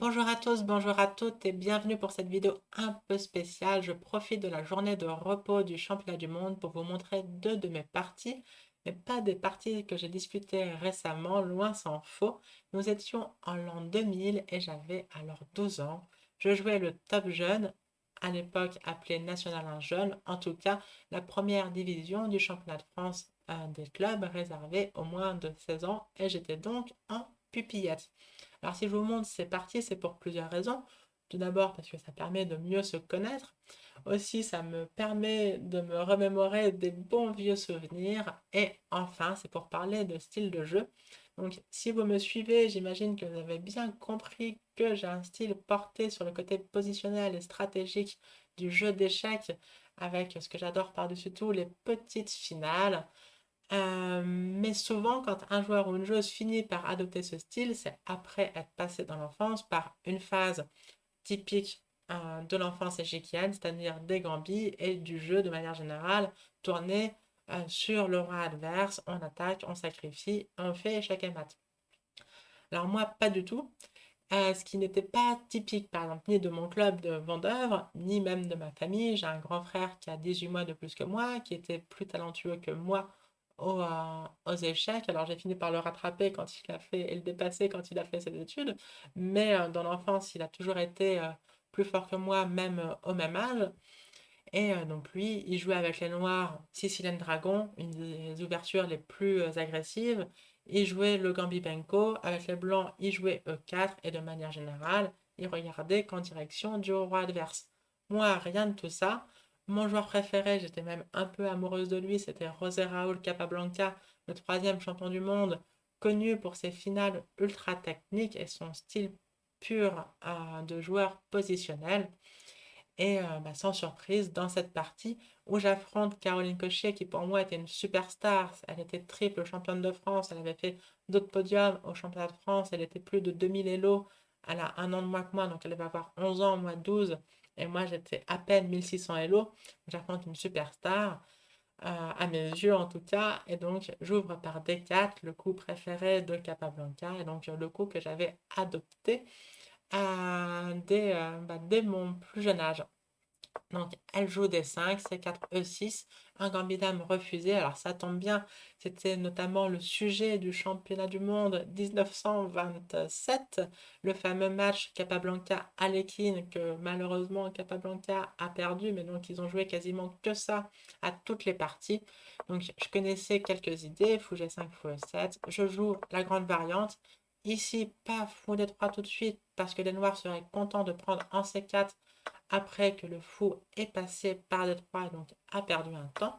Bonjour à tous, bonjour à toutes et bienvenue pour cette vidéo un peu spéciale. Je profite de la journée de repos du championnat du monde pour vous montrer deux de mes parties, mais pas des parties que j'ai disputées récemment, loin s'en faut. Nous étions en l'an 2000 et j'avais alors 12 ans. Je jouais le top jeune, à l'époque appelé National 1 jeune, en tout cas la première division du championnat de France, un des clubs réservés aux moins de 16 ans et j'étais donc en pupillette. Alors si je vous montre ces parties, c'est pour plusieurs raisons. Tout d'abord parce que ça permet de mieux se connaître. Aussi, ça me permet de me remémorer des bons vieux souvenirs. Et enfin, c'est pour parler de style de jeu. Donc si vous me suivez, j'imagine que vous avez bien compris que j'ai un style porté sur le côté positionnel et stratégique du jeu d'échecs avec ce que j'adore par-dessus tout, les petites finales. Mais souvent, quand un joueur ou une joueuse finit par adopter ce style, c'est après être passé dans l'enfance par une phase typique de l'enfance échiquienne, c'est-à-dire des gambits et du jeu de manière générale, tourné sur le roi adverse, on attaque, on sacrifie, on fait échec et mat. Alors moi, pas du tout. Ce qui n'était pas typique, par exemple, ni de mon club de vendeurs, ni même de ma famille. J'ai un grand frère qui a 18 mois de plus que moi, qui était plus talentueux que moi aux échecs. Alors j'ai fini par le rattraper quand il a fait, et le dépasser quand il a fait ses études. Mais dans l'enfance, il a toujours été plus fort que moi, même au même âge. Et donc lui, il jouait avec les noirs Sicilian Dragon, une des ouvertures les plus agressives. Il jouait le Gambit Benko. Avec les blancs, il jouait E4 et de manière générale, il regardait qu'en direction du roi adverse. Moi, rien de tout ça. Mon joueur préféré, j'étais même un peu amoureuse de lui, c'était José Raúl Capablanca, le troisième champion du monde, connu pour ses finales ultra techniques et son style pur de joueur positionnel. Et sans surprise, dans cette partie où j'affronte Caroline Cochet, qui pour moi était une superstar, elle était triple championne de France, elle avait fait d'autres podiums au championnat de France, elle était plus de 2000 élos, elle a un an de moins que moi, donc elle va avoir 11 ans, moi 12, et moi j'étais à peine 1600 élos, j'affronte une superstar, à mes yeux en tout cas, et donc j'ouvre par D4, le coup préféré de Capablanca, et donc le coup que j'avais adopté dès mon plus jeune âge. Donc, elle joue des 5, C4, E6, un gambit dame refusé. Alors, ça tombe bien, c'était notamment le sujet du championnat du monde 1927, le fameux match Capablanca-Alekhine que malheureusement Capablanca a perdu, mais donc ils ont joué quasiment que ça à toutes les parties. Donc, je connaissais quelques idées, fou G5, fou E7. Je joue la grande variante. Ici, pas fou D3 tout de suite, parce que les noirs seraient contents de prendre en C4 après que le fou est passé par D3 et donc a perdu un temps.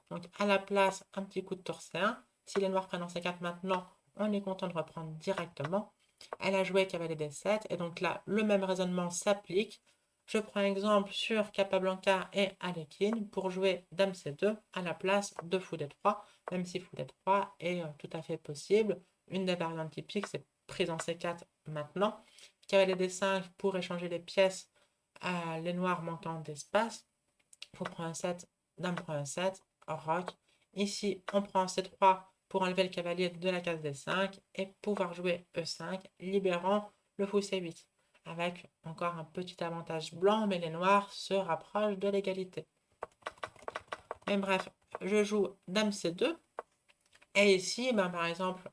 Donc à la place, un petit coup de tour C1. Si les noirs prennent en C4 maintenant, on est content de reprendre directement. Elle a joué cavalier D7 et donc là, le même raisonnement s'applique. Je prends exemple sur Capablanca et Alekhine pour jouer Dame C2 à la place de Fou D3, même si Fou D3 est tout à fait possible. Une des variantes typiques, c'est prise en C4 maintenant. Cavalier D5 pour échanger les pièces les noirs manquant d'espace. Il faut prendre un 7, dame prend un 7, roc. Ici, on prend C3 pour enlever le cavalier de la case D5 et pouvoir jouer E5, libérant le fou C8. Avec encore un petit avantage blanc, mais les noirs se rapprochent de l'égalité. Mais bref, je joue dame C2. Et ici, par exemple,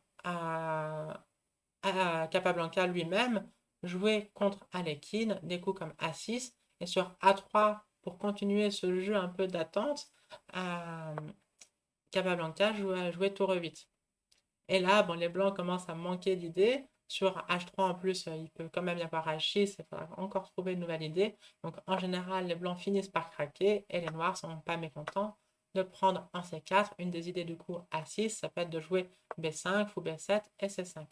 Capablanca lui-même jouait contre Alekhine des coups comme A6 et sur A3 pour continuer ce jeu un peu d'attente, euh, Capablanca jouait tour E8. Et là, bon, les blancs commencent à manquer d'idées. Sur H3 en plus, il peut quand même y avoir H6, il faudra encore trouver une nouvelle idée. Donc en général, les blancs finissent par craquer et les noirs sont pas mécontents de prendre en C4 une des idées du coup A6, ça peut être de jouer B5 ou B7 et C5.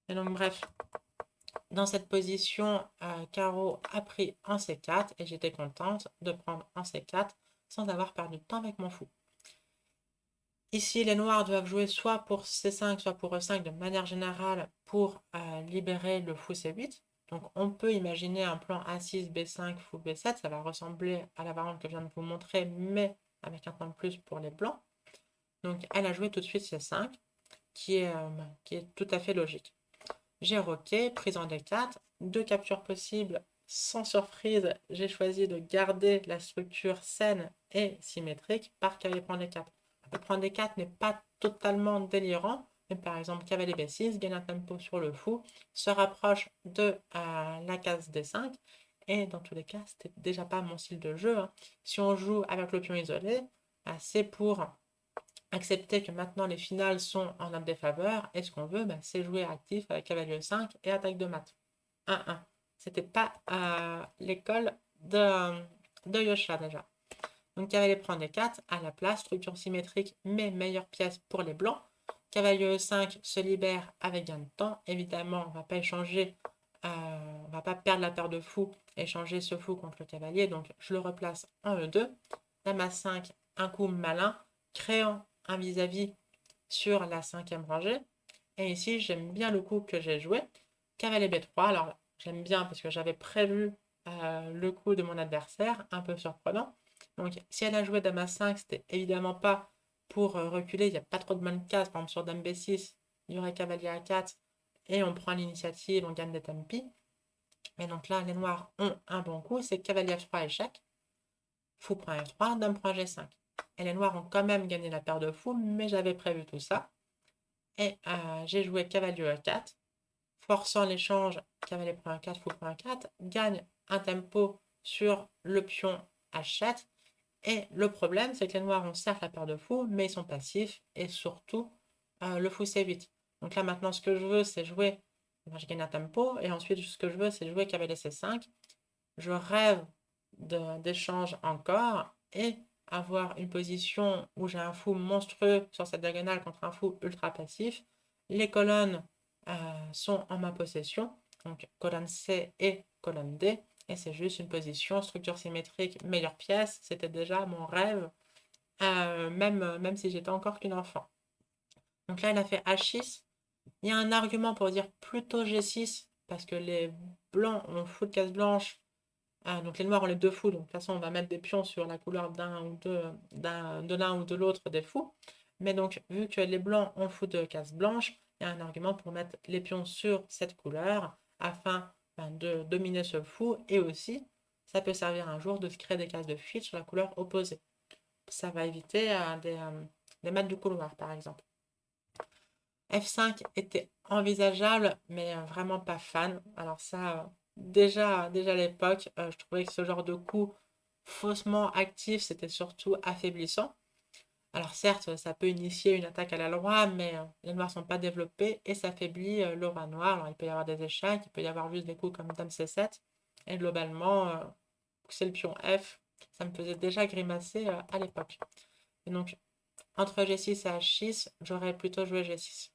Et donc bref, dans cette position, Caro a pris en C4 et j'étais contente de prendre en C4 sans avoir perdu de temps avec mon fou. Ici, les noirs doivent jouer soit pour C5, soit pour E5 de manière générale pour libérer le fou C8. Donc on peut imaginer un plan A6, B5, fou B7. Ça va ressembler à la variante que je viens de vous montrer, mais avec un point de plus pour les blancs. Donc elle a joué tout de suite C5, qui est tout à fait logique. J'ai roqué, prise en D4, 2 captures possibles. Sans surprise, j'ai choisi de garder la structure saine et symétrique par cavalier prend D4. Le prend D4 n'est pas totalement délirant, mais par exemple cavalier B6 gagne un tempo sur le fou, se rapproche de la case D5, et dans tous les cas, c'était déjà pas mon style de jeu, hein. Si on joue avec le pion isolé, c'est pour accepter que maintenant les finales sont en notre défaveur, et ce qu'on veut, c'est jouer actif avec cavalier 5 et attaque de mat. 1-1. C'était pas l'école de Yosha déjà. Donc cavalier prend D4, à la place, structure symétrique, mais meilleure pièce pour les blancs. Cavalier E5 se libère avec gain de temps. Évidemment, on ne va pas échanger, on va pas perdre la paire de fous, échanger ce fou contre le cavalier, donc je le replace en E2. Dame A5, un coup malin, créant un vis-à-vis sur la 5e rangée. Et ici, j'aime bien le coup que j'ai joué. Cavalier B3, alors j'aime bien parce que j'avais prévu le coup de mon adversaire, un peu surprenant. Donc si elle a joué Dame A5, c'était évidemment pas pour reculer, il n'y a pas trop de bonnes cases. Par exemple sur Dame B6, il y aurait Cavalier A4 et on prend l'initiative, on gagne des tempi. Et donc là, les noirs ont un bon coup, c'est Cavalier F3 échec. Fou prend F3, Dame prend G5. Et les noirs ont quand même gagné la paire de fous, mais j'avais prévu tout ça. Et j'ai joué Cavalier E4, forçant l'échange, cavalier prend un 4, fou prend un 4, gagne un tempo sur le pion H7. Et le problème, c'est que les noirs ont certes la paire de fous, mais ils sont passifs, et surtout le fou C8. Donc là, maintenant, ce que je veux, c'est jouer, je gagne un tempo, et ensuite, ce que je veux, c'est jouer cavalier C5. Je rêve d'échange encore, et avoir une position où j'ai un fou monstrueux sur cette diagonale contre un fou ultra passif. Les colonnes sont en ma possession, donc colonne C et colonne D, et c'est juste une position, structure symétrique, meilleure pièce, c'était déjà mon rêve, même si j'étais encore qu'une enfant. Donc là, il a fait H6, il y a un argument pour dire plutôt G6, parce que les blancs ont fou de case blanche, donc les noirs ont les deux fous, donc de toute façon on va mettre des pions sur la couleur de l'un ou de l'autre des fous. Mais donc vu que les blancs ont fou de case blanche, il y a un argument pour mettre les pions sur cette couleur afin de dominer ce fou, et aussi ça peut servir un jour de se créer des cases de fuite sur la couleur opposée. Ça va éviter des maths du couloir par exemple. F5 était envisageable, mais vraiment pas fan. Alors ça, déjà à l'époque, je trouvais que ce genre de coup faussement actif, c'était surtout affaiblissant. Alors certes, ça peut initier une attaque à la loi, mais les noirs ne sont pas développés et ça affaiblit le roi noir. Alors il peut y avoir des échecs, il peut y avoir juste des coups comme Dame C7. Et globalement, c'est le pion F. Ça me faisait déjà grimacer à l'époque. Et donc, entre G6 et H6, j'aurais plutôt joué G6.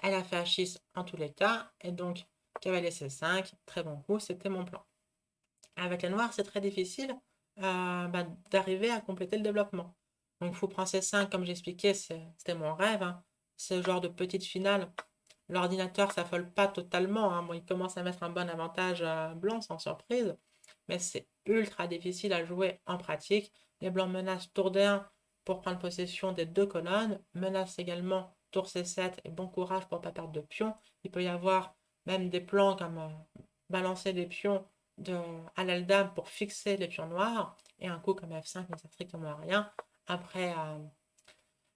Elle a fait H6 en tous les cas, et donc cavalier C5, très bon coup, c'était mon plan. Avec les noirs, c'est très difficile d'arriver à compléter le développement. Donc fou prend C5, comme j'expliquais, c'était mon rêve, hein. Ce genre de petite finale, l'ordinateur s'affole pas totalement, hein. Bon, il commence à mettre un bon avantage blanc sans surprise, mais c'est ultra difficile à jouer en pratique. Les blancs menacent tour D1 pour prendre possession des deux colonnes, menacent également tour C7 et bon courage pour ne pas perdre de pion. Il peut y avoir même des plans comme balancer des pions à l'aile dame pour fixer les pions noirs, et un coup comme F5 ne sert strictement à rien. Après,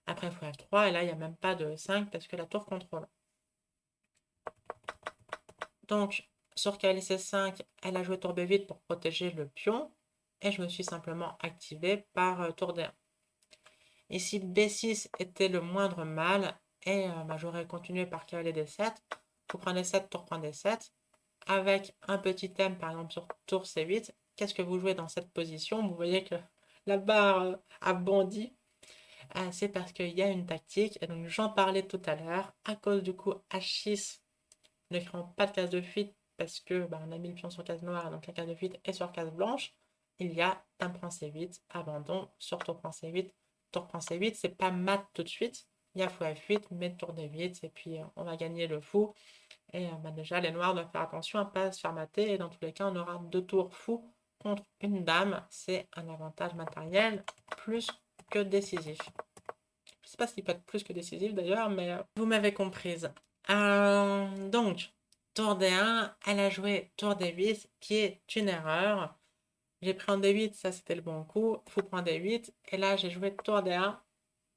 après fou F3, et là il n'y a même pas de 5 parce que la tour contrôle. Donc, sur cavalier C5, elle a joué tour B8 pour protéger le pion, et je me suis simplement activé par tour D1. Ici, B6 était le moindre mal, et j'aurais continué par cavalier D7. Vous prenez 7, tour prend D7, avec un petit thème, par exemple sur tour C8. Qu'est-ce que vous jouez dans cette position? Vous voyez que la barre a bondi. C'est parce qu'il y a une tactique, et donc j'en parlais tout à l'heure, à cause du coup H6 ne créant pas de case de fuite parce que on a mis le pion sur case noire, donc la case de fuite est sur case blanche. Il y a dame prend C8, abandon sur tour prend C8. Tour prend C8, c'est pas mat tout de suite. Il y a fou F8, mais tour D8, et puis on va gagner le fou. Et déjà, les noirs doivent faire attention à ne pas se faire mater, et dans tous les cas, on aura 2 tours fous contre une dame. C'est un avantage matériel plus que décisif. Je ne sais pas s'il peut être plus que décisif d'ailleurs, mais vous m'avez comprise. Donc, tour D1, elle a joué tour D8, qui est une erreur. J'ai pris en D8, ça c'était le bon coup, fou prend D8, et là j'ai joué tour D1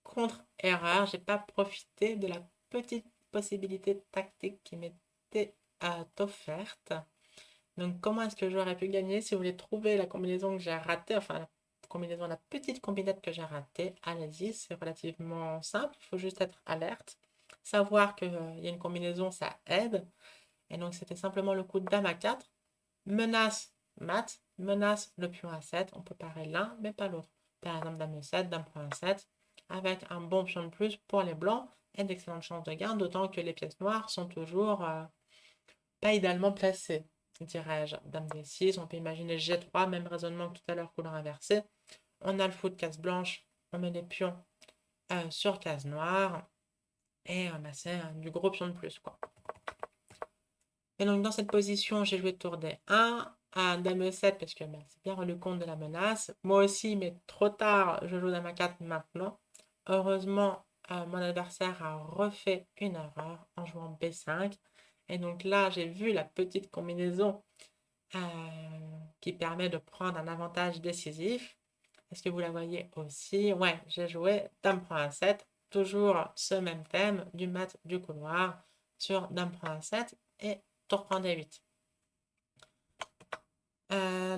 contre erreur. J'ai pas profité de la petite possibilité tactique qui m'était offerte. Donc comment est-ce que j'aurais pu gagner? Si vous voulez trouver la combinaison que j'ai ratée, enfin la combinaison, la petite combinette que j'ai ratée, allez-y, c'est relativement simple, il faut juste être alerte. Savoir qu'il y a une combinaison, ça aide. Et donc c'était simplement le coup de dame à 4, menace mat, menace le pion à 7, on peut parer l'un mais pas l'autre. Par exemple dame E7, dame prend 7, avec un bon pion de plus pour les blancs et d'excellentes chances de gain, d'autant que les pièces noires sont toujours pas idéalement placées, dirais-je. Dame D6, on peut imaginer G3, même raisonnement que tout à l'heure, couleur inversée. On a le fou de case blanche, on met les pions sur case noire, et bah, c'est du gros pion de plus, quoi. Et donc dans cette position, j'ai joué tour D1 à dame E7 parce que bah, c'est bien rendu compte de la menace. Moi aussi, mais trop tard, je joue dame A4 maintenant. Heureusement, mon adversaire a refait une erreur en jouant B5. Et donc là, j'ai vu la petite combinaison euh, qui permet de prendre un avantage décisif. Est-ce que vous la voyez aussi? Ouais, j'ai joué dame prend A7, toujours ce même thème du mat du couloir sur dame prend A7 et tour prend D8.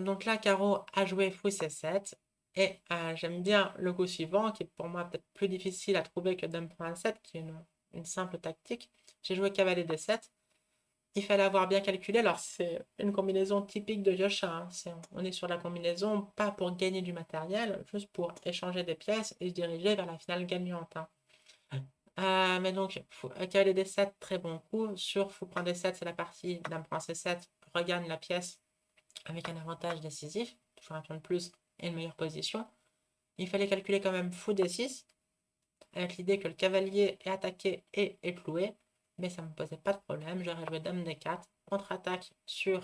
Donc là, Caro a joué fou C7 et j'aime bien le coup suivant qui est pour moi peut-être plus difficile à trouver que dame prend A7 qui est une simple tactique. J'ai joué cavalier D7. Il fallait avoir bien calculé. Alors, c'est une combinaison typique de Yosha, hein. On est sur la combinaison pas pour gagner du matériel, juste pour échanger des pièces et se diriger vers la finale gagnante, hein. Mais donc, cavalier D7, très bon coup. Sur fou prend D7, c'est la partie dame prend C7, regagne la pièce avec un avantage décisif, toujours un pion de plus et une meilleure position. Il fallait calculer quand même fou D6, avec l'idée que le cavalier est attaqué et est cloué, mais ça ne me posait pas de problème. J'aurais joué dame D4, contre-attaque sur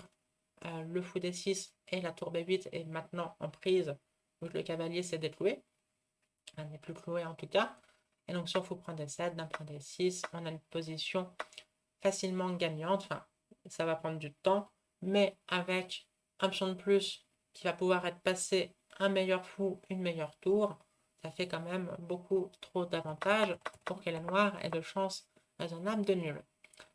le fou D6 et la tour B8 est maintenant en prise, donc le cavalier s'est décloué, il n'est plus cloué en tout cas. Et donc sur fou prend D7, dame prend D6, on a une position facilement gagnante, enfin ça va prendre du temps, mais avec un pion de plus qui va pouvoir être passé un meilleur fou, une meilleure tour, ça fait quand même beaucoup trop d'avantages pour que la noire ait de chance raisonnable de nul.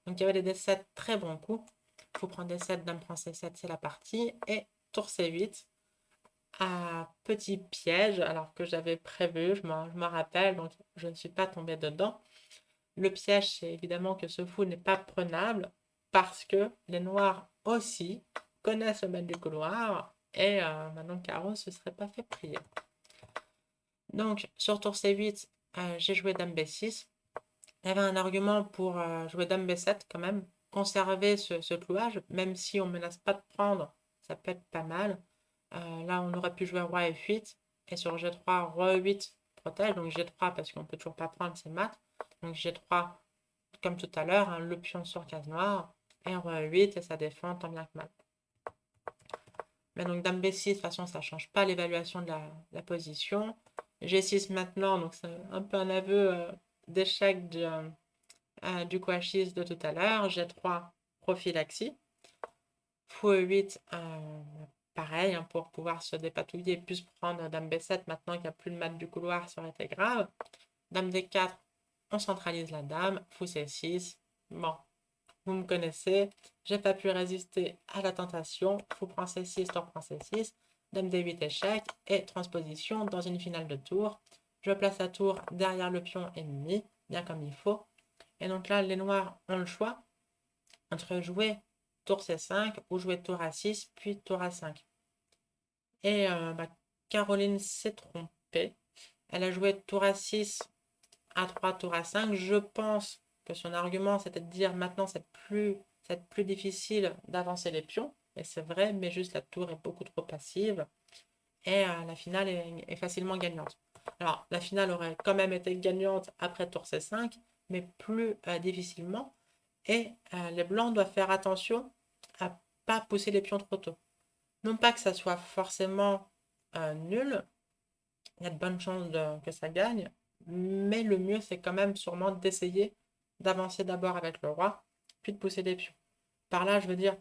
Donc il y avait des D7 très bons coups. Il faut prendre D7, dame prend C7, c'est la partie. Et tour C8, à petit piège, alors que j'avais prévu, je m'en rappelle, donc je ne suis pas tombée dedans. Le piège, c'est évidemment que ce fou n'est pas prenable parce que les noirs aussi connaissent le maître du couloir et maintenant Caro ne se serait pas fait prier. Donc sur tour C8, j'ai joué dame B6. Il y avait un argument pour jouer dame B7 quand même, conserver ce clouage, même si on ne menace pas de prendre, ça peut être pas mal. Là, on aurait pu jouer roi F8 et sur G3, roi E8 protège, donc G3 parce qu'on ne peut toujours pas prendre ses maths. Donc G3 comme tout à l'heure, hein, le pion sur case noire, et roi 8 et ça défend tant bien que mal. Mais donc dame B6, de toute façon, ça ne change pas l'évaluation de la position. G6 maintenant, donc c'est un peu un aveu d'échec du coachise de tout à l'heure. G3, prophylaxie. Fou E8, pareil, hein, pour pouvoir se dépatouiller, plus prendre dame B7 maintenant qu'il n'y a plus de mat du couloir, ça aurait été grave. Dame D4, on centralise la dame. Fou C6, bon, vous me connaissez, j'ai pas pu résister à la tentation. Fou prend C6, tour prend C6, dame D8 échec et transposition dans une finale de tour. Je place la tour derrière le pion ennemi, bien comme il faut. Et donc là, les noirs ont le choix entre jouer tour C5 ou jouer tour A6 puis tour A5. Et Caroline s'est trompée. Elle a joué tour A6, A3, tour A5. Je pense que son argument, c'était de dire maintenant c'est plus difficile d'avancer les pions. Et c'est vrai, mais juste la tour est beaucoup trop passive. Et la finale est facilement gagnante. Alors, la finale aurait quand même été gagnante après tour C5, mais plus difficilement. Et les blancs doivent faire attention à ne pas pousser les pions trop tôt. Non pas que ça soit forcément nul, il y a de bonnes chances que ça gagne, mais le mieux c'est quand même sûrement d'essayer d'avancer d'abord avec le roi, puis de pousser les pions. Par là, je veux dire,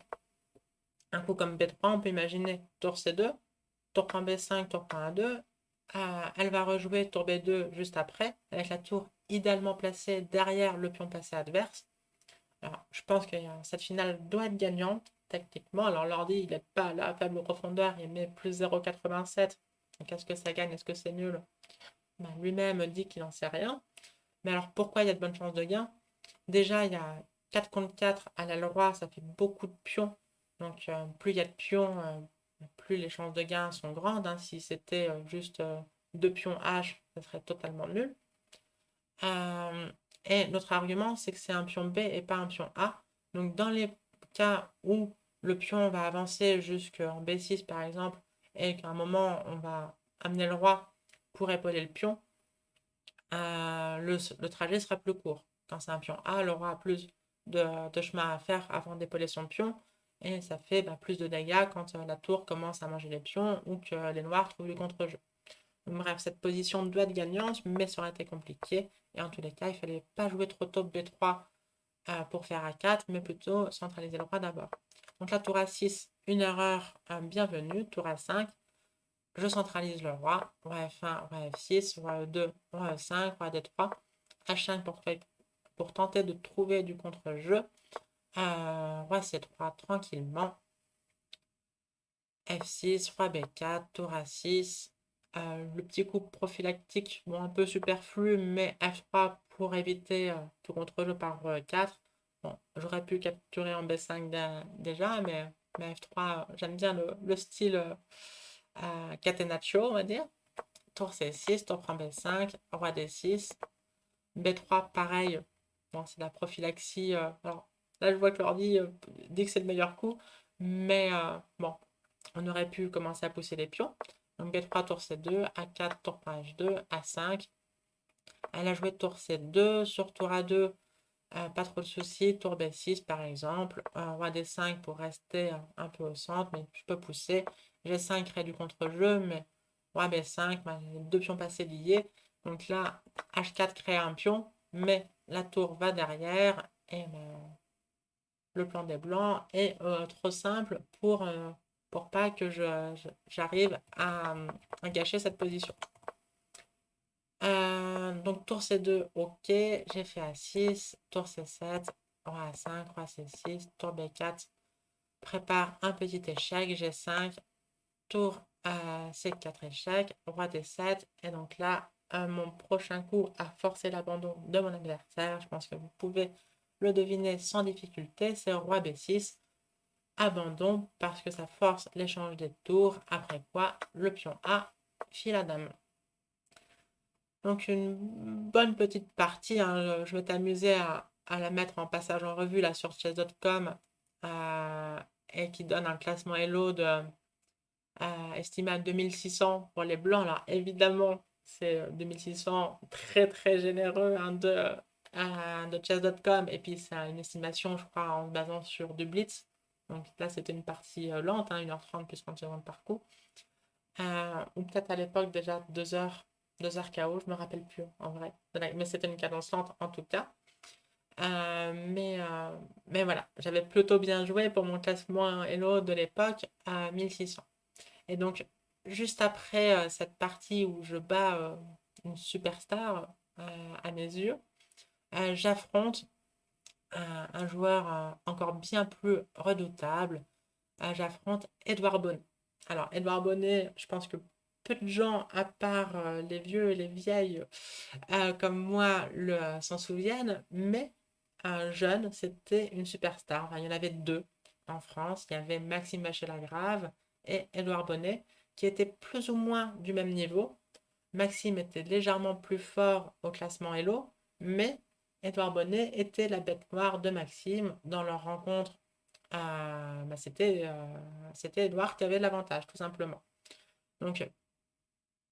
un coup comme B3, on peut imaginer tour C2, tour prend B5, tour prend A2. Elle va rejouer tour B2 juste après, avec la tour idéalement placée derrière le pion passé adverse. Alors, je pense que cette finale doit être gagnante, tactiquement. Alors, l'ordi, il n'est pas à la faible profondeur, il met plus 0,87. Donc, est-ce que ça gagne? Est-ce que c'est nul? Ben, lui-même dit qu'il n'en sait rien. Mais alors, pourquoi il y a de bonnes chances de gain? Déjà, il y a 4 contre 4 à l'aile roi, ça fait beaucoup de pions. Donc, plus il y a de pions, plus les chances de gain sont grandes, hein. Si c'était juste 2 pions H, ça serait totalement nul. Euh, et notre argument, c'est que c'est un pion B et pas un pion A. Donc, dans les cas où le pion va avancer jusqu'en B6, par exemple, et qu'à un moment, on va amener le roi pour épauler le pion, le trajet sera plus court. Quand c'est un pion A, il aura plus de chemin à faire avant d'épauler son pion. Et ça fait plus de dégâts quand la tour commence à manger les pions ou que les noirs trouvent du contre-jeu. Bref, cette position doit être gagnante, mais ça aurait été compliqué. Et en tous les cas, il ne fallait pas jouer trop tôt B3 pour faire A4, mais plutôt centraliser le roi d'abord. Donc la tour A6, une erreur bienvenue. Tour A5, je centralise le roi. Roi F1, roi F6, roi E2, roi E5, roi D3. H5 pour tenter de trouver du contre-jeu. Roi C3 tranquillement. F6, roi B4, tour A6. Le petit coup prophylactique, bon, un peu superflu, mais F3 pour éviter tout contre-jeu par roi E4. Bon, j'aurais pu capturer en B5 déjà, mais F3, j'aime bien le style catenaccio, on va dire. Tour C6, tour prend B5, roi D6. B3, pareil. Bon, c'est la prophylaxie. Alors, là, je vois que l'ordi dit que c'est le meilleur coup. Mais bon, on aurait pu commencer à pousser les pions. Donc B3, tour C2, A4, tour prend H2, A5. Elle a joué tour C2, sur tour A2, pas trop de soucis. Tour B6, par exemple. Roi D5 pour rester un peu au centre, mais je peux pousser. G5 crée du contre-jeu, mais roi B5, les deux pions passés liés. Donc là, H4 crée un pion, mais la tour va derrière et le plan des blancs est trop simple pour pas que j'arrive à gâcher cette position. Donc tour C2, ok, j'ai fait A6, tour C7, roi A5, roi C6, tour B4, prépare un petit échec, G5, tour C4 échec, roi D7, et donc là, mon prochain coup a forcé l'abandon de mon adversaire. Je pense que vous pouvez le deviner sans difficulté, c'est roi B6, abandon parce que ça force l'échange des tours, après quoi le pion A file la dame. Donc une bonne petite partie, hein. Je vais t'amuser à la mettre en passage en revue là sur chess.com et qui donne un classement Elo estimé à 2600 pour les blancs. Alors évidemment, c'est 2600 très très généreux hein, de chess.com et puis c'est une estimation, je crois, en se basant sur du blitz. Donc là, c'était une partie lente, hein, 1h30 plus 30 secondes par coup. Ou peut-être à l'époque déjà 2 heures KO, je me rappelle plus en vrai. Mais c'était une cadence lente en tout cas. Mais voilà, j'avais plutôt bien joué pour mon classement Elo de l'époque à 1600. Et donc, juste après cette partie où je bats une superstar à mes yeux, j'affronte un joueur encore bien plus redoutable. J'affronte Edouard Bonnet. Alors, Edouard Bonnet, je pense que peu de gens, à part les vieux et les vieilles comme moi, s'en souviennent, mais un jeune, c'était une superstar. Enfin, il y en avait deux en France. Il y avait Maxime Bachel-Lagrave et Edouard Bonnet, qui étaient plus ou moins du même niveau. Maxime était légèrement plus fort au classement Elo, mais Edouard Bonnet était la bête noire de Maxime dans leur rencontre. C'était Edouard qui avait l'avantage, tout simplement. Donc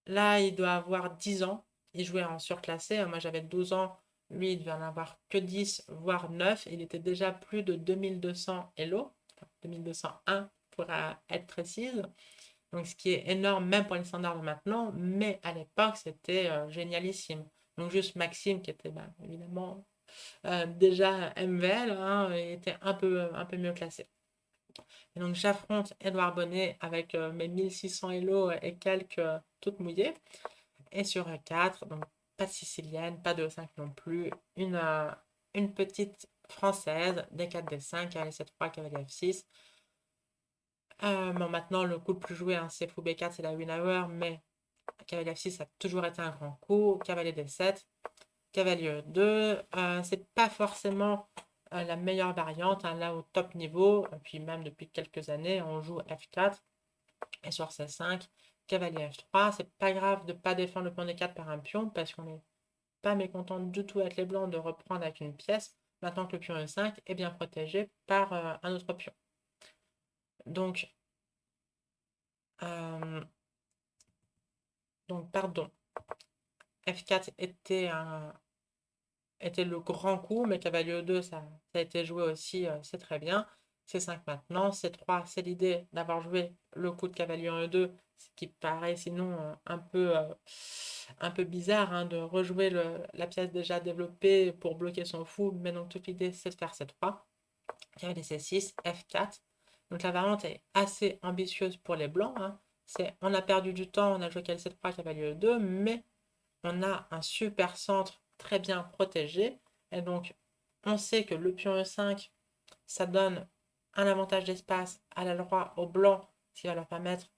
là, il doit avoir 10 ans. Il jouait en surclassé. Moi, j'avais 12 ans. Lui, il devait en avoir que 10, voire 9. Il était déjà plus de 2200 Elo, 2201 pour être précise. Donc, ce qui est énorme, même pour les standards de maintenant. Mais à l'époque, c'était génialissime. Donc, juste Maxime, qui était évidemment déjà MVL, hein, était un peu mieux classé. Et donc j'affronte Edouard Bonnet avec mes 1600 Elo et quelques toutes mouillées. Et sur E4, donc pas de sicilienne, pas de E5 non plus, une petite française, D4, D5, cavalier C3, cavalier F6. Bon, maintenant, le coup le plus joué, hein, c'est fou B4, c'est la win hour, mais cavalier F6 a toujours été un grand coup. Cavalier D7, cavalier E2, c'est pas forcément la meilleure variante, hein, là au top niveau, et puis même depuis quelques années, on joue F4 et sur C5, cavalier F3. C'est pas grave de pas défendre le point D4 par un pion, parce qu'on n'est pas mécontent du tout avec les blancs de reprendre avec une pièce, maintenant que le pion E5 est bien protégé par un autre pion. Donc, euh, pardon, F4 était le grand coup, mais cavalier E2, ça a été joué aussi, c'est très bien. C5 maintenant, C3, c'est l'idée d'avoir joué le coup de cavalier en E2, ce qui paraît sinon un peu bizarre, hein, de rejouer la pièce déjà développée pour bloquer son fou, mais donc toute l'idée c'est de faire C3, cavalier C6, F4. Donc la variante est assez ambitieuse pour les blancs, hein. On a perdu du temps, on a joué cavalier C3, cavalier E2, mais on a un super centre très bien protégé. Et donc, on sait que le pion E5, ça donne un avantage d'espace à l'aile droite aux blancs, ce qui va leur permettre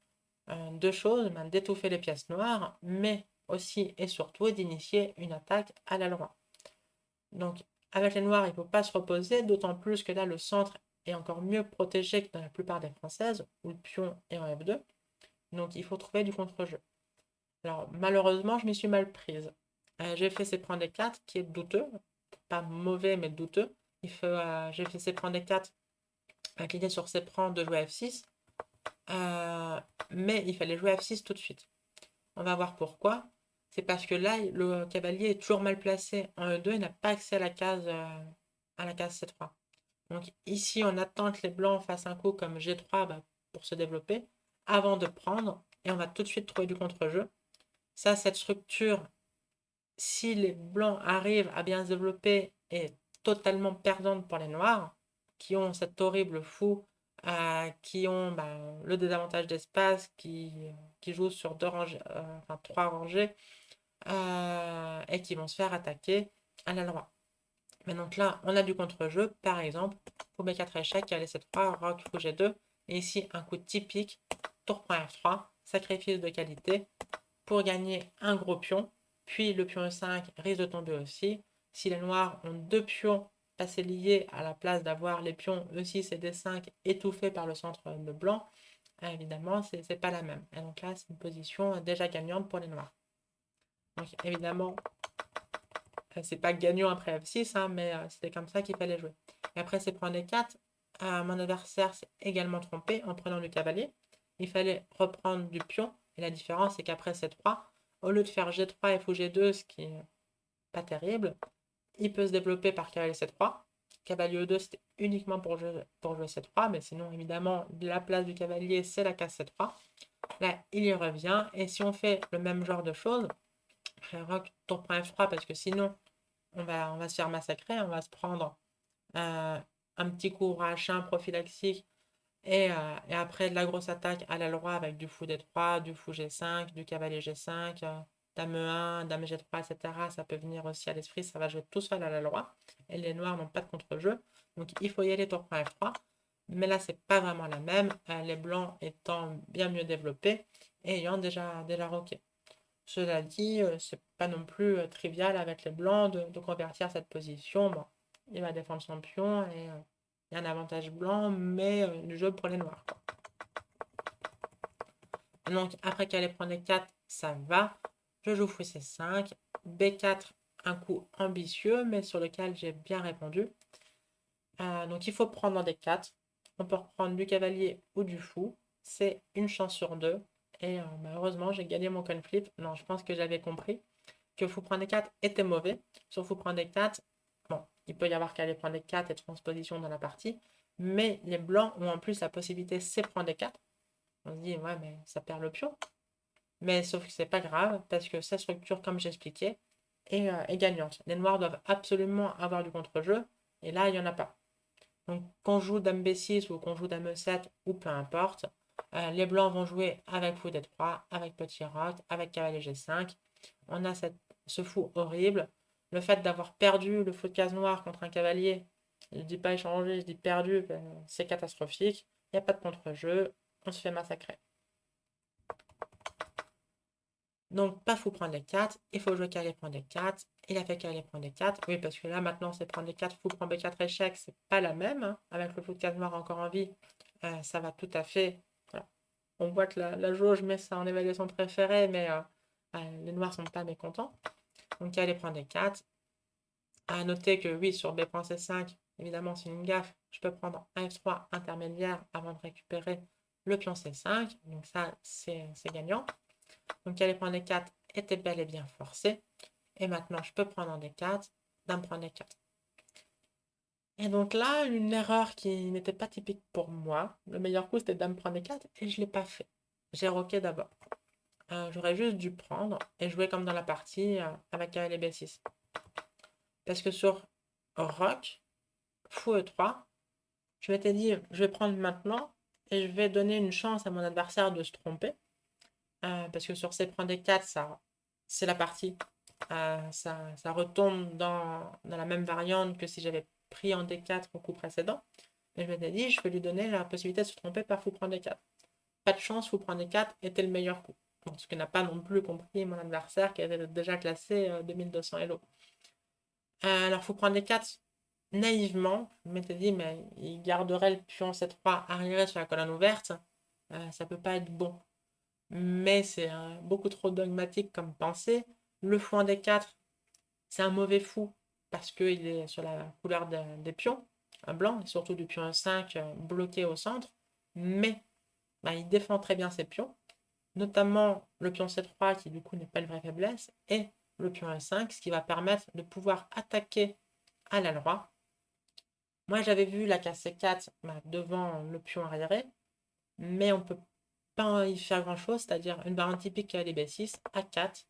deux choses, d'étouffer les pièces noires, mais aussi et surtout d'initier une attaque à l'aile droite. Donc, avec les noirs, il ne faut pas se reposer, d'autant plus que là, le centre est encore mieux protégé que dans la plupart des françaises, où le pion est en F2. Donc, il faut trouver du contre-jeu. Alors, malheureusement, je m'y suis mal prise. J'ai fait ces prendre des 4 qui est douteux. Pas mauvais, mais douteux. J'ai fait ces prendre des 4 avec l'idée sur ces prends de jouer F6. Mais il fallait jouer F6 tout de suite. On va voir pourquoi. C'est parce que là, le cavalier est toujours mal placé en E2 et n'a pas accès à la case C3. Donc ici, on attend que les blancs fassent un coup comme G3 pour se développer avant de prendre. Et on va tout de suite trouver du contre-jeu. Ça, cette structure, si les blancs arrivent à bien se développer, est totalement perdante pour les noirs, qui ont cet horrible fou, qui ont le désavantage d'espace, qui jouent sur enfin, trois rangées, et qui vont se faire attaquer à la loi. Mais donc là, on a du contre-jeu, par exemple, pour B4 échecs, qui a laissé 3, roc, fou G2, et ici un coup typique, tour prend F3, sacrifice de qualité, pour gagner un gros pion, puis le pion E5 risque de tomber aussi. Si les noirs ont deux pions passés liés à la place d'avoir les pions E6 et D5 étouffés par le centre de blanc, évidemment, c'est pas la même. Et donc là, c'est une position déjà gagnante pour les noirs. Donc évidemment, c'est pas gagnant après F6, hein, mais c'était comme ça qu'il fallait jouer. Et après, c'est prendre D4. Mon adversaire s'est également trompé en prenant du cavalier. Il fallait reprendre du pion. Et la différence, c'est qu'après C3, au lieu de faire G3 et fou G2, ce qui est pas terrible, il peut se développer par cavalier C3. Cavalier E2, c'était uniquement pour jouer C3, mais sinon, évidemment, la place du cavalier, c'est la case C3. Là, il y revient. Et si on fait le même genre de choses, roc, tour prend F3, parce que sinon, on va se faire massacrer, on va se prendre un petit coup H1 prophylaxique et après de la grosse attaque à l'aile droite avec du fou D3, du fou G5, du cavalier G5, dame E1, dame G3, etc. Ça peut venir aussi à l'esprit, ça va jouer tout seul à l'aile droite. Et les noirs n'ont pas de contre-jeu. Donc il faut y aller tour prend F3. Mais là, c'est pas vraiment la même. Les blancs étant bien mieux développés et ayant déjà roqué. Cela dit, c'est pas non plus trivial avec les blancs de convertir cette position. Bon, il va défendre son pion et il y a un avantage blanc, mais du jeu pour les noirs. Donc après qu'elle ait prendre les 4, ça va. Je joue fou C5, B4, un coup ambitieux, mais sur lequel j'ai bien répondu. Donc il faut prendre des 4. On peut reprendre du cavalier ou du fou. C'est une chance sur deux. Et malheureusement, j'ai gagné mon coin flip. Non, je pense que j'avais compris que fou prendre des 4 était mauvais. Sur fou prendre des 4, bon, il peut y avoir qu'aller prendre des 4 et transposition dans la partie. Mais les blancs ont en plus la possibilité c'est prendre des 4. On se dit, ouais, mais ça perd le pion. Mais sauf que c'est pas grave, parce que cette structure, comme j'expliquais, est gagnante. Les noirs doivent absolument avoir du contre-jeu, et là, il n'y en a pas. Donc, qu'on joue dame B6 ou qu'on joue dame E7 ou peu importe, les blancs vont jouer avec fou D3, avec petit roc, avec cavalier G5. On a ce fou horrible. Le fait d'avoir perdu le fou de case noire contre un cavalier, je ne dis pas échangé, je dis perdu, ben, c'est catastrophique. Il n'y a pas de contre-jeu, on se fait massacrer. Donc, pas fou prendre les 4, il faut jouer cavalier prendre les 4. Il a fait cavalier prendre les 4. Oui, parce que là, maintenant, c'est prendre les 4, fou prendre B4 échec, c'est pas la même. Hein. Avec le fou de case noire encore en vie, ça va tout à fait. Voilà. On voit que la jauge met ça en évaluation préférée, mais les noirs sont pas mécontents. Donc, cavalier prendre les 4. À noter que oui, sur B.C5, évidemment, c'est une gaffe. Je peux prendre un F3 intermédiaire avant de récupérer le pion C5. Donc ça, c'est gagnant. Donc aller prendre D4 était bel et bien forcé. Et maintenant, je peux prendre un D4, dame prend D4. Et donc là, une erreur qui n'était pas typique pour moi. Le meilleur coup, c'était dame prend D4 et je ne l'ai pas fait. J'ai roqué d'abord. J'aurais juste dû prendre et jouer comme dans la partie avec cavalier B6. Parce que sur roc, fou E3, je m'étais dit, je vais prendre maintenant et je vais donner une chance à mon adversaire de se tromper. Parce que sur C prend D4, c'est la partie. Ça retombe dans la même variante que si j'avais pris en D4 au coup précédent. Et je m'étais dit, je vais lui donner la possibilité de se tromper par fou prend D4. Pas de chance, fou prend D4 était le meilleur coup. Bon, ce que n'a pas non plus compris mon adversaire qui avait déjà classé 2200 Elo. Alors, fou prendre D4, naïvement, je m'étais dit, mais il garderait le pion C3 arriéré sur la colonne ouverte. Ça peut pas être bon. Mais c'est beaucoup trop dogmatique comme pensée. Le fou en D4, c'est un mauvais fou parce qu'il est sur la couleur des pions, un blanc, et surtout du pion E5 bloqué au centre. Mais bah, il défend très bien ses pions, notamment le pion C3 qui du coup n'est pas une vraie faiblesse, et le pion E5, ce qui va permettre de pouvoir attaquer à la loi. Moi j'avais vu la case C4 devant le pion arriéré, mais on peut pas y faire grand chose, c'est-à-dire une variante typique cavalier B6, A4,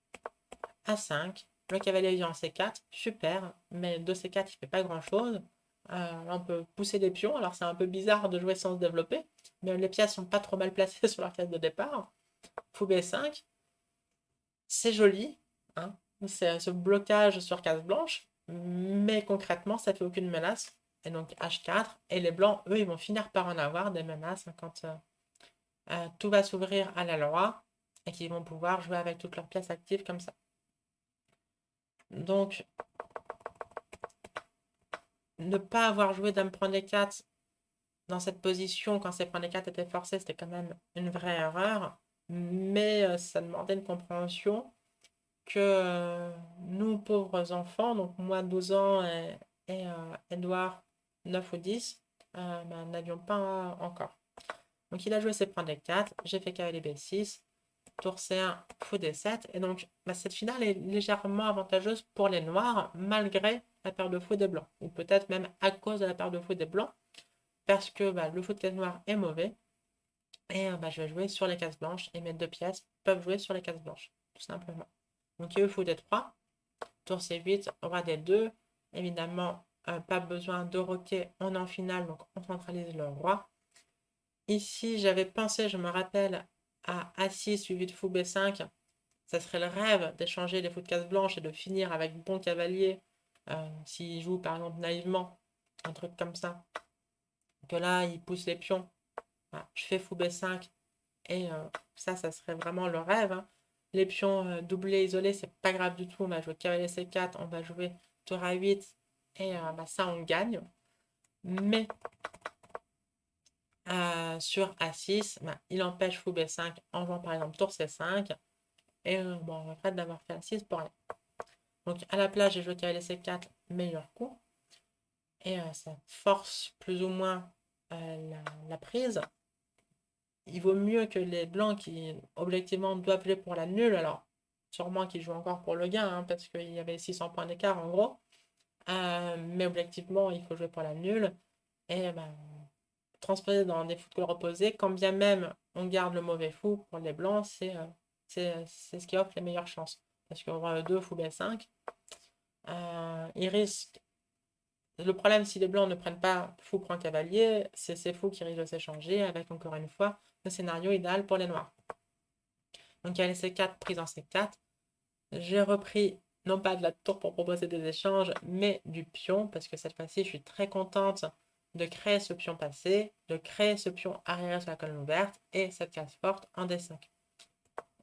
A5, le cavalier vient en C4, super, mais de C4 il fait pas grand chose. On peut pousser des pions, alors c'est un peu bizarre de jouer sans se développer, mais les pièces sont pas trop mal placées sur leur case de départ. Fou B5, c'est joli, hein, c'est ce blocage sur case blanche, mais concrètement ça fait aucune menace. Et donc H4, et les blancs, eux, ils vont finir par en avoir des menaces quand tout va s'ouvrir à la loi et qu'ils vont pouvoir jouer avec toutes leurs pièces actives comme ça. Donc, ne pas avoir joué dame prend D4 dans cette position quand c'est prend D4 était forcé, c'était quand même une vraie erreur. Mais ça demandait une compréhension que nous, pauvres enfants, donc moi 12 ans et Edouard 9 ou 10, n'avions pas encore. Donc il a joué ses prend D4, j'ai fait cavalier B6, tour C1, fou D7. Et donc, cette finale est légèrement avantageuse pour les noirs, malgré la paire de fou des blancs. Ou peut-être même à cause de la paire de fou des blancs, parce que le fou de case noire est mauvais. Et je vais jouer sur les cases blanches, et mes deux pièces peuvent jouer sur les cases blanches, tout simplement. Donc, il y a eu fou D3, tour C8, roi D2. Évidemment, pas besoin de roquer, on est en finale, donc on centralise le roi. Ici, j'avais pensé, je me rappelle, à A6 suivi de fou B5. Ça serait le rêve d'échanger les fous de case blanche et de finir avec bon cavalier. S'il joue par exemple naïvement, un truc comme ça. Que là, il pousse les pions. Voilà, je fais fou B5. Et ça serait vraiment le rêve. Hein. Les pions doublés, isolés, c'est pas grave du tout. On va jouer cavalier C4, on va jouer tour A8. Et ça, on gagne. Mais sur A6, il empêche fou B5 en jouant par exemple tour C5. Et on regrette d'avoir fait A6 pour rien. Donc à la place, j'ai joué cavalier C4, meilleur coup. Et ça force plus ou moins la prise. Il vaut mieux que les blancs qui objectivement doivent jouer pour la nulle. Alors sûrement qu'ils jouent encore pour le gain, hein, parce qu'il y avait 600 points d'écart en gros. Mais objectivement, il faut jouer pour la nulle. Et transposer dans des fous de couleur opposée, quand bien même on garde le mauvais fou pour les blancs, c'est ce qui offre les meilleures chances. Parce qu'on aura 2 fou B5. Il risque. Le problème, si les blancs ne prennent pas fou prend cavalier, c'est ces fous qui risquent de s'échanger avec, encore une fois, le scénario idéal pour les noirs. Donc il y a les C4 prises en C4. J'ai repris, non pas de la tour pour proposer des échanges, mais du pion, parce que cette fois-ci, je suis très contente de créer ce pion passé, de créer ce pion arrière sur la colonne ouverte, et cette case forte en D5.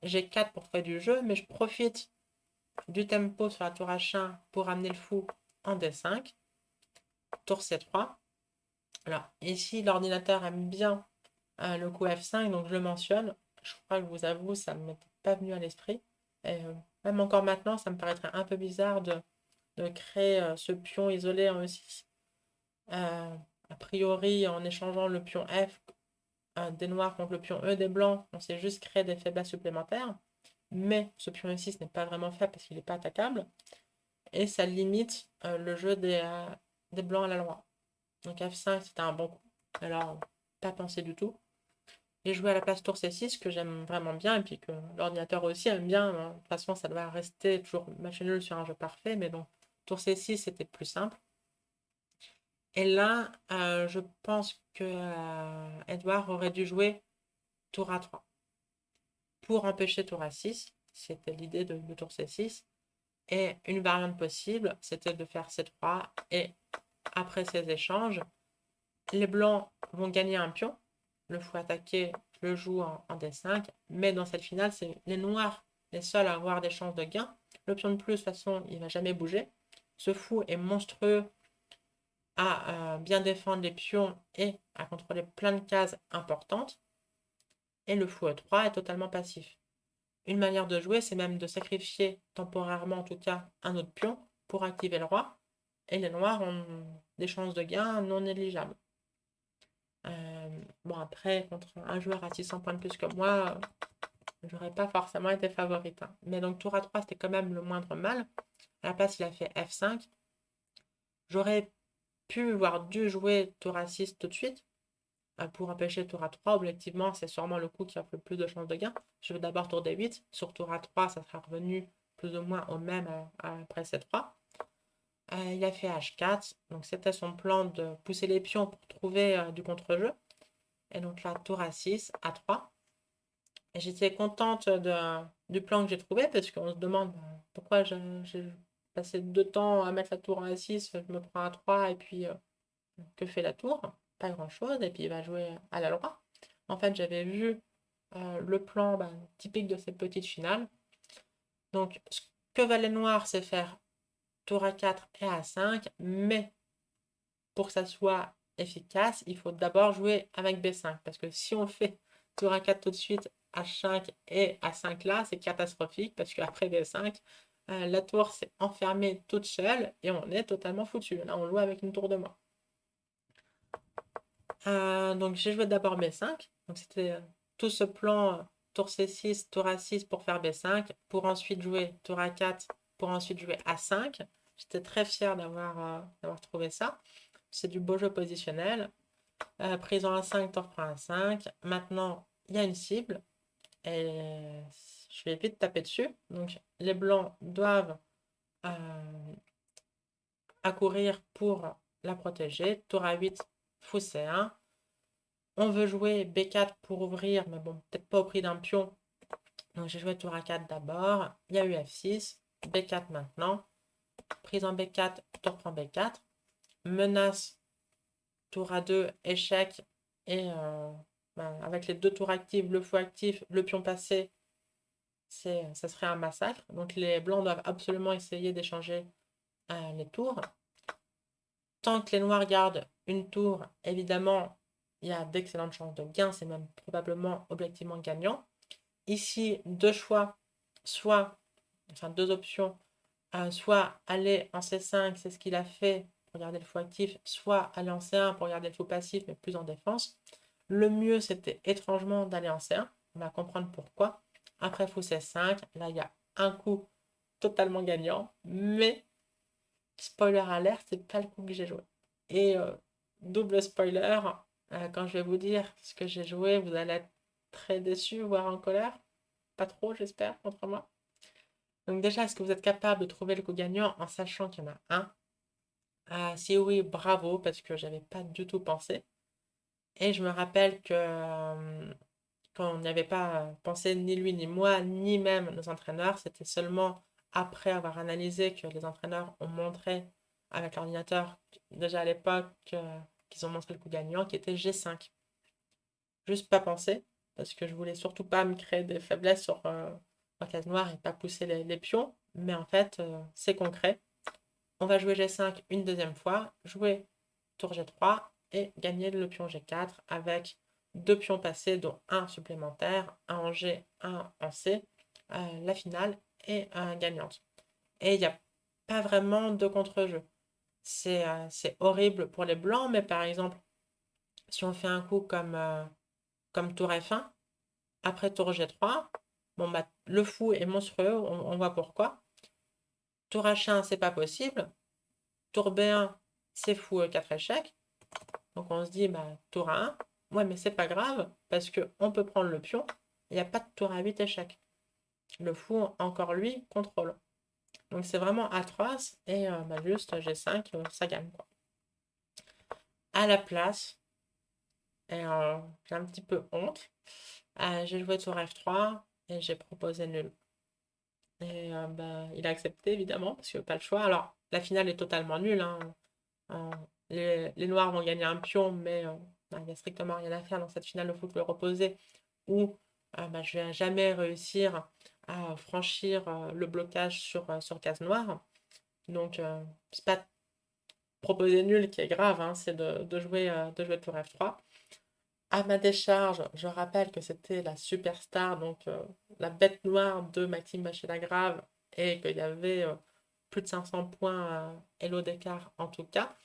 J'ai 4 pour faire du jeu, mais je profite du tempo sur la tour H1 pour amener le fou en D5. Tour C3. Alors, ici, l'ordinateur aime bien le coup F5, donc je le mentionne. Je crois que je vous avoue, ça ne m'était pas venu à l'esprit. Et même encore maintenant, ça me paraîtrait un peu bizarre de créer ce pion isolé en E6. A priori, en échangeant le pion F des noirs contre le pion E des blancs, on s'est juste créé des faiblesses supplémentaires. Mais ce pion E6 n'est pas vraiment fait parce qu'il n'est pas attaquable. Et ça limite le jeu des blancs à la loi. Donc F5, c'était un bon coup. Alors, pas pensé du tout. J'ai joué à la place tour C6 que j'aime vraiment bien et puis que l'ordinateur aussi aime bien. De toute façon, ça doit rester toujours match nul sur un jeu parfait, mais donc tour C6 c'était plus simple. Et là, je pense que Edouard aurait dû jouer tour A3 pour empêcher tour A6. C'était l'idée de tour C6. Et une variante possible, c'était de faire C3 et après ces échanges, les blancs vont gagner un pion. Le fou attaqué le joue en D5. Mais dans cette finale, c'est les noirs les seuls à avoir des chances de gain. Le pion de plus, de toute façon, il ne va jamais bouger. Ce fou est monstrueux à bien défendre les pions et à contrôler plein de cases importantes. Et le fou E3 est totalement passif. Une manière de jouer, c'est même de sacrifier temporairement, en tout cas, un autre pion pour activer le roi. Et les noirs ont des chances de gain non négligeables. Bon, après, contre un joueur à 600 points de plus que moi, j'aurais pas forcément été favorite, hein. Mais donc, tour A3, c'était quand même le moindre mal. À la place, il a fait F5. J'aurais pu, voire dû jouer tour A6 tout de suite pour empêcher tour A3. Objectivement, c'est sûrement le coup qui offre le plus de chances de gain. Je vais d'abord tour D8. Sur tour A3, ça sera revenu plus ou moins au même après C3. Il a fait H4. Donc, c'était son plan de pousser les pions pour trouver du contre-jeu. Et donc là, tour A6, A3. Et j'étais contente du plan que j'ai trouvé parce qu'on se demande pourquoi j'ai passé 2 temps à mettre la tour en A6, je me prends A3 et puis que fait la tour? Pas grand-chose et puis il va jouer à la loi. En fait, j'avais vu le plan typique de cette petite finale. Donc, ce que va les noirs, c'est faire tour A4 et A5, mais pour que ça soit efficace, il faut d'abord jouer avec B5. Parce que si on fait tour A4 tout de suite, H5 et A5 là, c'est catastrophique. Parce qu'après B5, la tour s'est enfermée toute seule et on est totalement foutu. Là, on joue avec une tour de moins. Donc j'ai joué d'abord B5. Donc c'était tout ce plan tour C6, tour A6 pour faire B5, pour ensuite jouer tour A4, pour ensuite jouer A5. J'étais très fière d'avoir trouvé ça. C'est du beau jeu positionnel. Prise en A5, tour prend A5. Maintenant, il y a une cible. Et je vais vite taper dessus. Donc les blancs doivent accourir pour la protéger. Tour A8, fou C1. On veut jouer B4 pour ouvrir, mais bon, peut-être pas au prix d'un pion. Donc j'ai joué tour A4 d'abord. Il y a eu F6. B4 maintenant. Prise en B4, tour prend B4. Menace, tour A2, échec. Et avec les 2 tours actives, le fou actif, le pion passé, ça serait un massacre. Donc les blancs doivent absolument essayer d'échanger les tours. Tant que les noirs gardent une tour, évidemment, il y a d'excellentes chances de gain. C'est même probablement objectivement gagnant. Ici, 2 choix, enfin 2 options, soit aller en C5, c'est ce qu'il a fait pour garder le fou actif, soit aller en C1 pour garder le fou passif, mais plus en défense. Le mieux, c'était étrangement d'aller en C1. On va comprendre pourquoi. Après fou C5, là, il y a un coup totalement gagnant, mais spoiler alert, c'est pas le coup que j'ai joué. Et double spoiler, quand je vais vous dire ce que j'ai joué, vous allez être très déçus, voire en colère. Pas trop, j'espère, contre moi. Donc déjà, est-ce que vous êtes capable de trouver le coup gagnant en sachant qu'il y en a un? Ah, si oui, bravo, parce que j'avais pas du tout pensé. Et je me rappelle que qu'on n'y avait pas pensé ni lui ni moi, ni même nos entraîneurs, c'était seulement après avoir analysé que les entraîneurs ont montré avec l'ordinateur, déjà à l'époque, qu'ils ont montré le coup gagnant, qui était G5. Juste pas pensé, parce que je voulais surtout pas me créer des faiblesses sur case noire et pas pousser les pions. Mais en fait, c'est concret. On va jouer G5 une deuxième fois, jouer tour G3 et gagner le pion G4 avec deux pions passés, dont un supplémentaire, un en G, un en C, la finale est gagnante. Et il n'y a pas vraiment de contre-jeu. C'est horrible pour les blancs, mais par exemple, si on fait un coup comme tour F1, après tour G3, bon, bah, le fou est monstrueux, on voit pourquoi. Tour H1, c'est pas possible. Tour B1, c'est fou 4 échecs. Donc on se dit, bah, tour A1, ouais, mais c'est pas grave, parce qu'on peut prendre le pion, il n'y a pas de tour à 8 échecs. Le fou, encore lui, contrôle. Donc c'est vraiment atroce, et bah, juste G5, ça gagne, quoi. À la place, et j'ai un petit peu honte, j'ai joué tour F3, et j'ai proposé nul. Et bah, il a accepté, évidemment, parce qu'il n'a pas le choix. Alors, la finale est totalement nulle, hein. Euh, les Noirs vont gagner un pion, mais bah, il n'y a strictement rien à faire dans cette finale. Il faut que le reposer ou bah, je ne vais jamais réussir à franchir le blocage sur case noire. Donc, c'est pas proposer nul qui est grave, hein, c'est de jouer tour F3. À ma décharge, je rappelle que c'était la superstar, donc la bête noire de Maxime Bachelagrave, et qu'il y avait plus de 500 points Hello d'écart en tout cas.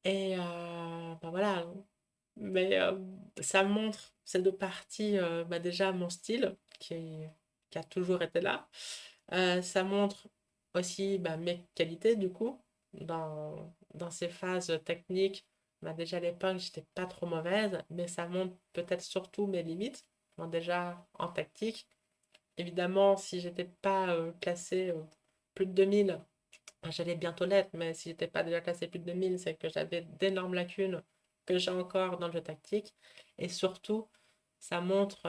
Et bah voilà, mais ça montre ces deux parties, bah déjà mon style qui a toujours été là. Ça montre aussi bah, mes qualités du coup dans ces phases techniques. Bah, déjà à l'époque, j'étais pas trop mauvaise, mais ça montre peut-être surtout mes limites. Bon, déjà en tactique, évidemment, si j'étais pas classée plus de 2000, j'allais bientôt l'être, mais si j'étais pas déjà classé plus de 2000, c'est que j'avais d'énormes lacunes que j'ai encore dans le jeu tactique. Et surtout, ça montre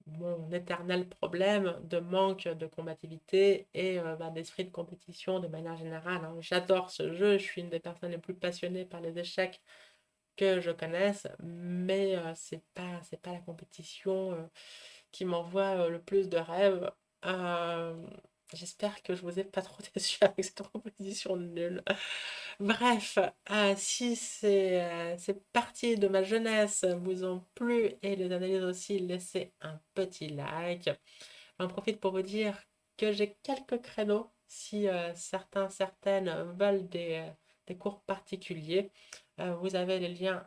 mon éternel problème de manque de combativité et bah, d'esprit de compétition de manière générale, hein. J'adore ce jeu, je suis une des personnes les plus passionnées par les échecs que je connaisse, mais c'est pas la compétition qui m'envoie le plus de rêves. Euh, J'espère que je vous ai pas trop déçu avec cette proposition nulle. Bref, si ces parties de ma jeunesse vous ont plu et les analyses aussi, laissez un petit like. J'en profite pour vous dire que j'ai quelques créneaux si certaines veulent des cours particuliers. Vous avez les liens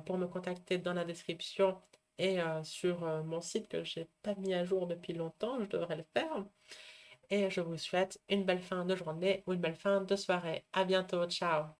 pour me contacter dans la description et sur mon site que je n'ai pas mis à jour depuis longtemps, je devrais le faire. Et je vous souhaite une belle fin de journée ou une belle fin de soirée. À bientôt, ciao!